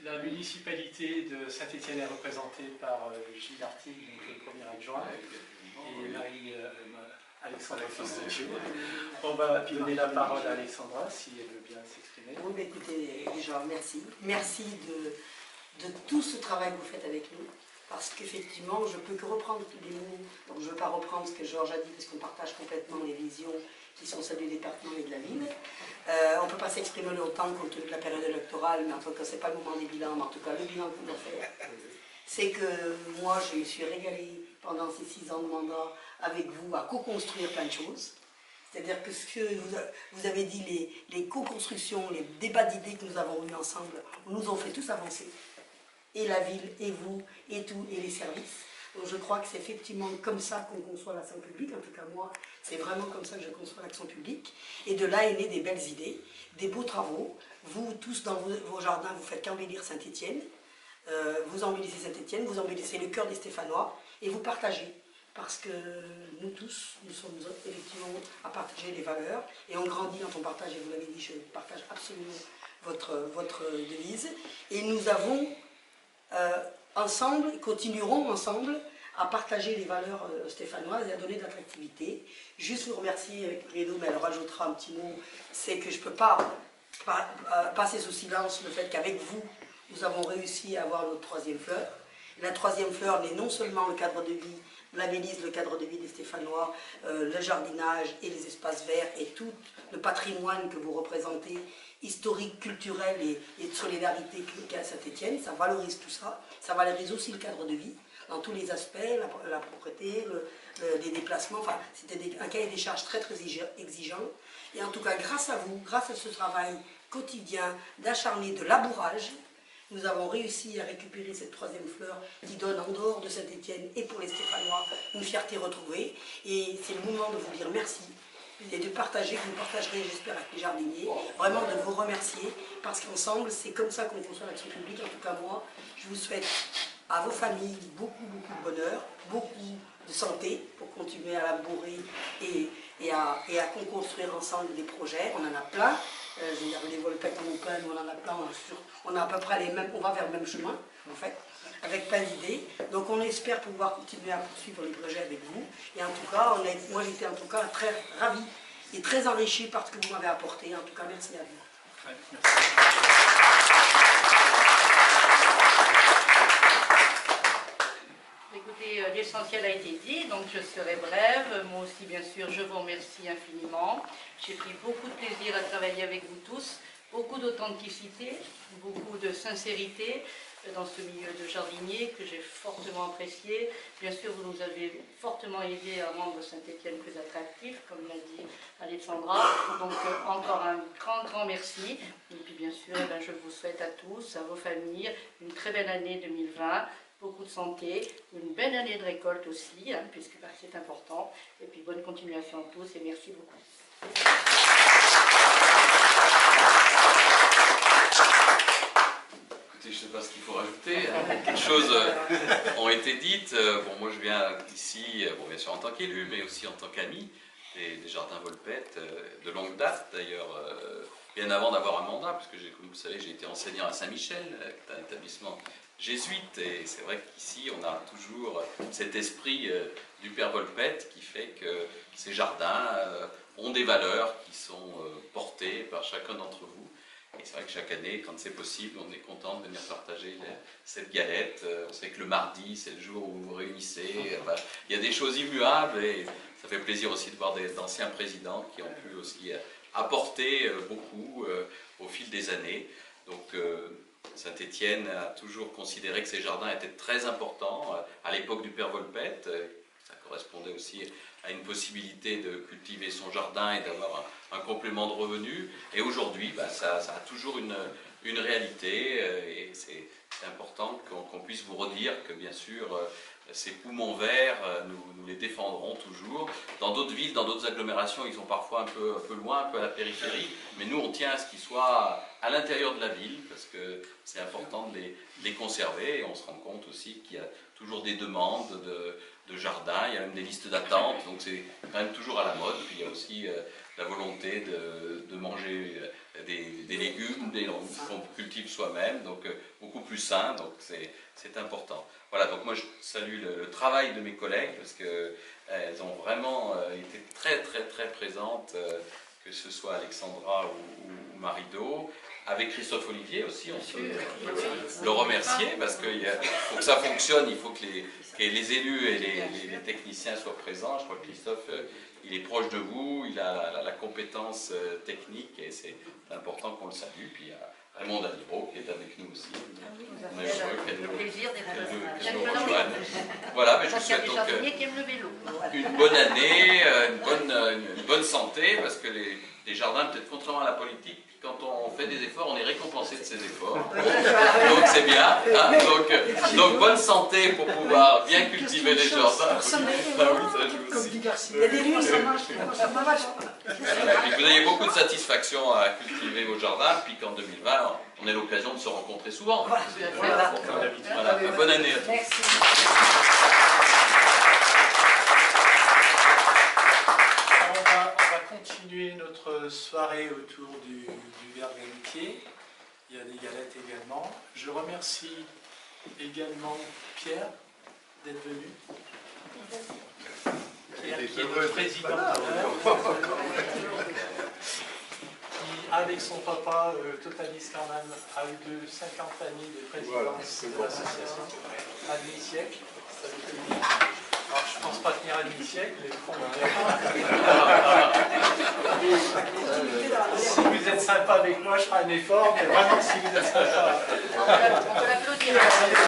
La municipalité de Saint-Étienne est représentée par Gilles Artigue, donc le premier adjoint, et Marie-Alexandra Fostaccio. On va donner la parole à Alexandra, si elle veut bien s'exprimer. Oui, mais écoutez, déjà, merci. Merci de tout ce travail que vous faites avec nous, parce qu'effectivement, je ne peux que reprendre tous les mots. Donc, je ne veux pas reprendre ce que Georges a dit, parce qu'on partage complètement les visions qui sont celles du département et de la ville. On ne peut pas s'exprimer longtemps compte tenu de la période électorale, mais en tout cas, ce n'est pas le moment des bilans, mais en tout cas, le bilan qu'on doit faire, c'est que moi, je me suis régalée pendant ces 6 ans de mandat avec vous à co-construire plein de choses. C'est-à-dire que ce que vous avez dit, les co-constructions, les débats d'idées que nous avons eus ensemble, nous ont fait tous avancer. Et la ville, et vous, et tout, et les services. Donc je crois que c'est effectivement comme ça qu'on conçoit l'action publique. En tout cas, moi, c'est vraiment comme ça que je conçois l'action publique. Et de là est né des belles idées, des beaux travaux. Vous, tous, dans vos jardins, vous faites qu'embellir Saint-Étienne. Vous embellissez Saint-Étienne, vous embellissez le cœur des Stéphanois, et vous partagez. Parce que nous tous, nous sommes effectivement à partager les valeurs, et on grandit quand on partage, et vous l'avez dit, je partage absolument votre devise. Et nous avons ensemble, et continuerons ensemble, à partager les valeurs stéphanoises et à donner de l'attractivité. Juste vous remercier avec Renaud, mais elle rajoutera un petit mot, c'est que je ne peux pas passer sous silence le fait qu'avec vous, nous avons réussi à avoir notre 3e fleur. La 3e fleur n'est non seulement le cadre de vie, labellise le cadre de vie des Stéphanois, le jardinage et les espaces verts et tout le patrimoine que vous représentez, historique, culturel et de solidarité qu'a Saint-Étienne, ça valorise tout ça, ça valorise aussi le cadre de vie, dans tous les aspects, la propreté, les déplacements, enfin c'était un cahier des charges très très exigeant, et en tout cas grâce à vous, grâce à ce travail quotidien d'acharné, de labourage, nous avons réussi à récupérer cette 3e fleur qui donne en dehors de Saint-Étienne et pour les Stéphanois une fierté retrouvée. Et c'est le moment de vous dire merci et de partager, que vous partagerez, j'espère, avec les jardiniers, vraiment de vous remercier parce qu'ensemble, c'est comme ça qu'on conçoit l'action publique. En tout cas, moi, je vous souhaite à vos familles beaucoup, beaucoup de bonheur, beaucoup de santé pour continuer à labourer et à construire ensemble des projets. On en a plein. Je veux dire, les Volpettes en ont plein, nous on en a plein, on a à peu près les mêmes, on va vers le même chemin, en fait, avec plein d'idées. Donc on espère pouvoir continuer à poursuivre les projets avec vous. Et en tout cas, moi j'étais en tout cas très ravie et très enrichie par ce que vous m'avez apporté. En tout cas, merci à vous. Ouais, merci. Écoutez, l'essentiel a été dit, donc je serai brève. Moi aussi, bien sûr, je vous remercie infiniment. J'ai pris beaucoup de plaisir à travailler avec vous tous, beaucoup d'authenticité, beaucoup de sincérité dans ce milieu de jardinier que j'ai fortement apprécié. Bien sûr, vous nous avez fortement aidé à rendre Saint-Étienne plus attractif, comme l'a dit Alexandra. Donc, encore un grand merci. Et puis, bien sûr, je vous souhaite à tous, à vos familles, une très belle année 2020. Beaucoup de santé, une belle année de récolte aussi, puisque c'est important. Et puis bonne continuation à tous et merci beaucoup. Écoutez, je ne sais pas ce qu'il faut rajouter. Quelques choses ont été dites. Bon, moi je viens ici, bon, bien sûr en tant qu'élu, mais aussi en tant qu'ami des Jardins Volpettes, de longue date d'ailleurs, bien avant d'avoir un mandat, puisque comme vous le savez, j'ai été enseignant à Saint-Michel, qui est un établissement jésuite, et c'est vrai qu'ici on a toujours cet esprit du Père Volpette qui fait que ces jardins ont des valeurs qui sont portées par chacun d'entre vous. Et c'est vrai que chaque année, quand c'est possible, on est content de venir partager cette galette. On sait que le mardi, c'est le jour où vous vous réunissez. Enfin, il y a des choses immuables et ça fait plaisir aussi de voir d'anciens présidents qui ont pu aussi apporter beaucoup au fil des années. Donc, Saint-Étienne a toujours considéré que ces jardins étaient très importants à l'époque du Père Volpette. Ça correspondait aussi à une possibilité de cultiver son jardin et d'avoir un complément de revenus. Et aujourd'hui, ça a toujours une réalité et c'est important qu'on puisse vous redire que bien sûr ces poumons verts, nous les défendrons toujours. Dans d'autres villes, dans d'autres agglomérations, ils sont parfois un peu loin, un peu à la périphérie, mais nous on tient à ce qu'ils soient à l'intérieur de la ville parce que c'est important de les conserver et on se rend compte aussi qu'il y a toujours des demandes de jardins, il y a même des listes d'attente, donc c'est quand même toujours à la mode. Puis il y a aussi la volonté de manger des légumes qu'on cultive soi-même, donc beaucoup plus sain, donc c'est important. Voilà, donc moi je salue le travail de mes collègues parce qu'elles ont vraiment été très présentes, que ce soit Alexandra ou Marie-Do. Avec Christophe Olivier aussi, on peut le remercier parce que pour que ça fonctionne, il faut que les élus et les techniciens soient présents. Je crois que Christophe, il est proche de vous, il a la compétence technique et c'est important qu'on le salue. Puis il y a Raymond Dalibro qui est avec nous aussi. On est heureux qu'elle nous rejoigne. Voilà, mais je vous souhaite donc une bonne année, une bonne santé parce que les jardins, peut-être contrairement à la politique, quand on fait des efforts, on est récompensé de ces efforts. Donc c'est bien. Hein, donc bonne santé pour pouvoir bien cultiver les jardins. Et que vous ayez beaucoup de satisfaction à cultiver vos jardins, puis qu'en 2020, on ait l'occasion de se rencontrer souvent. Voilà. Bonne année à tous. Merci. On va continuer notre soirée autour du verre d'amitié. Il y a des galettes également. Je remercie également Pierre d'être venu. Pierre qui est notre président qui, avec son papa, totalise quand même à eux deux 50 années de présidence de l'association. À demi-siècle, ça vous fait dire. Alors, je ne pense pas tenir à demi-siècle, mais si vous êtes sympa avec moi, je ferai un effort, mais vraiment, si vous êtes sympa. On peut l'applaudir.